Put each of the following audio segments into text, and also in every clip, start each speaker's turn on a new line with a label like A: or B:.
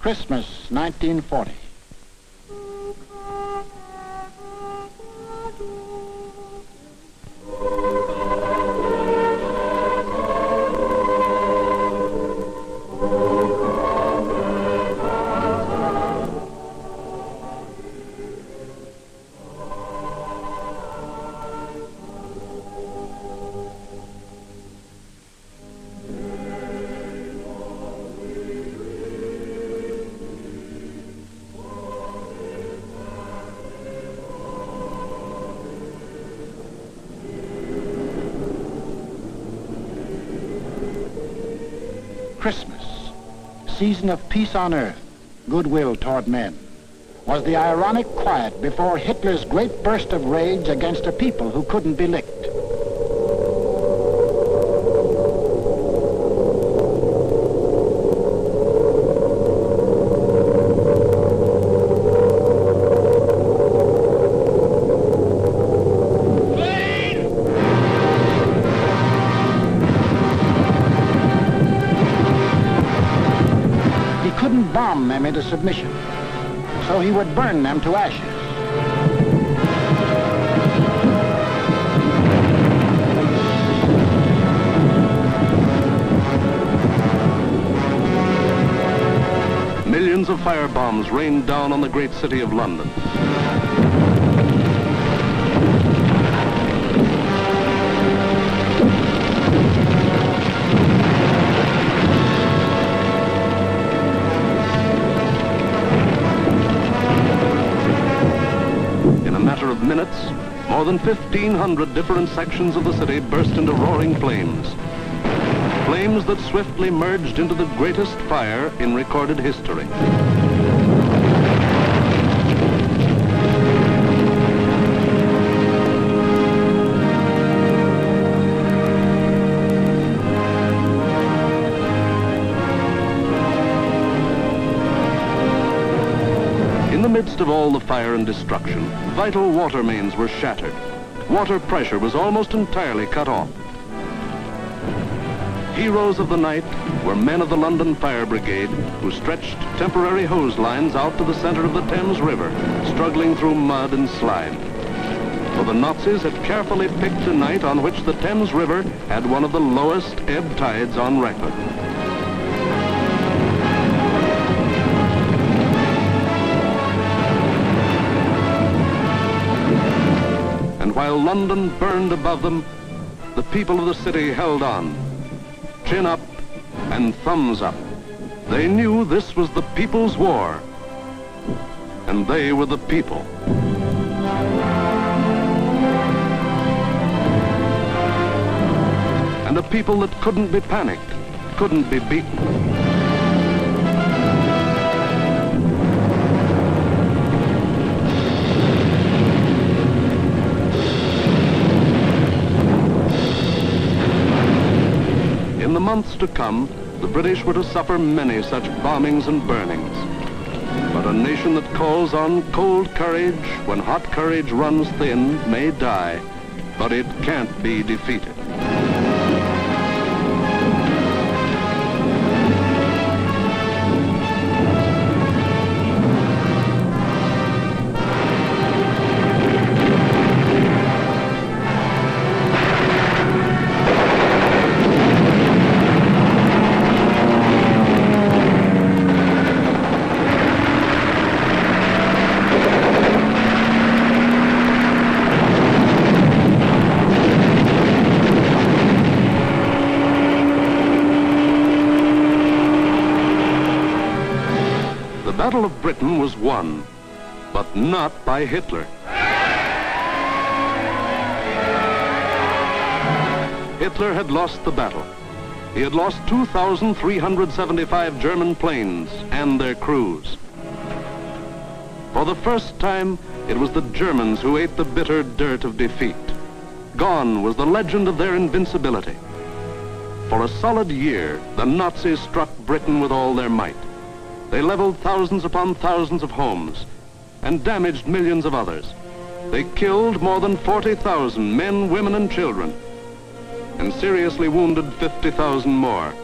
A: Christmas, 1940. Christmas, season of peace on earth, goodwill toward men, was the ironic quiet before Hitler's great burst of rage against a people who couldn't be licked. Couldn't bomb them into submission, so he would burn them to ashes.
B: Millions of firebombs rained down on the great city of London. Of minutes, more than 1,500 different sections of the city burst into roaring flames. Flames that swiftly merged into the greatest fire in recorded history. In the midst of all the fire and destruction, vital water mains were shattered. Water pressure was almost entirely cut off. Heroes of the night were men of the London Fire Brigade who stretched temporary hose lines out to the center of the Thames River, struggling through mud and slime. For the Nazis had carefully picked a night on which the Thames River had one of the lowest ebb tides on record. While London burned above them, the people of the city held on. Chin up and thumbs up. They knew this was the people's war, and they were the people. And a people that couldn't be panicked, couldn't be beaten. In the months to come, the British were to suffer many such bombings and burnings. But a nation that calls on cold courage when hot courage runs thin may die, but it can't be defeated. The Battle of Britain was won, but not by Hitler. Hitler had lost the battle. He had lost 2,375 German planes and their crews. For the first time, it was the Germans who ate the bitter dirt of defeat. Gone was the legend of their invincibility. For a solid year, the Nazis struck Britain with all their might. They leveled thousands upon thousands of homes and damaged millions of others. They killed more than 40,000 men, women, and children, and seriously wounded 50,000 more.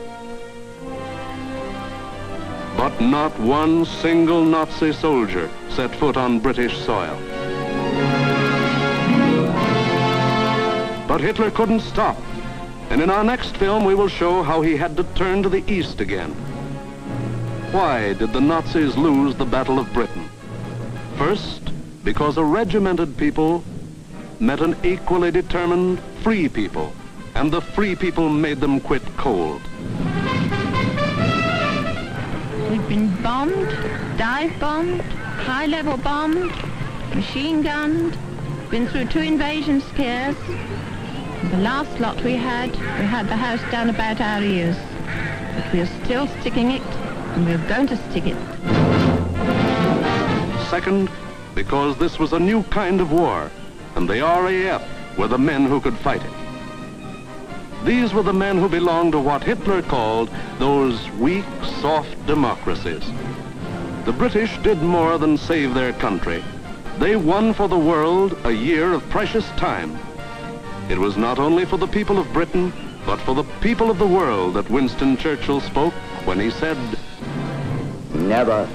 B: But not one single Nazi soldier set foot on British soil. But Hitler couldn't stop. And in our next film, we will show how he had to turn to the east again. Why did the Nazis lose the Battle of Britain? First, because a regimented people met an equally determined free people, and the free people made them quit cold.
C: We've been bombed, dive bombed, high-level bombed, machine gunned, been through 2 invasion scares. The last lot we had the house down about our ears. But we're still sticking it, and we're going to stick it.
B: Second, because this was a new kind of war, and the RAF were the men who could fight it. These were the men who belonged to what Hitler called those weak, soft democracies. The British did more than save their country. They won for the world a year of precious time. It was not only for the people of Britain, but for the people of the world that Winston Churchill spoke when he said,
D: "Never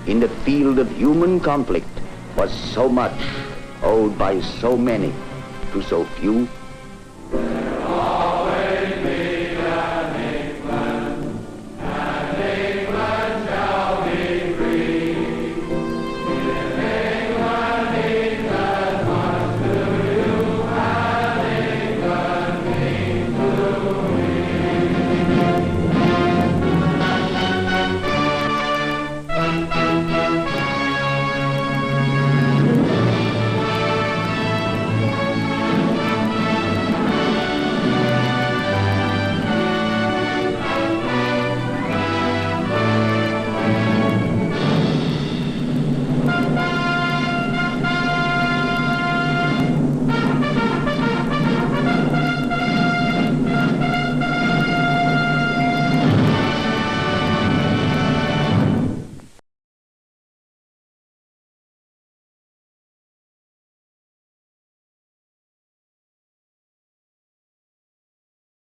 D: in the field of human conflict was so much owed by so many to so few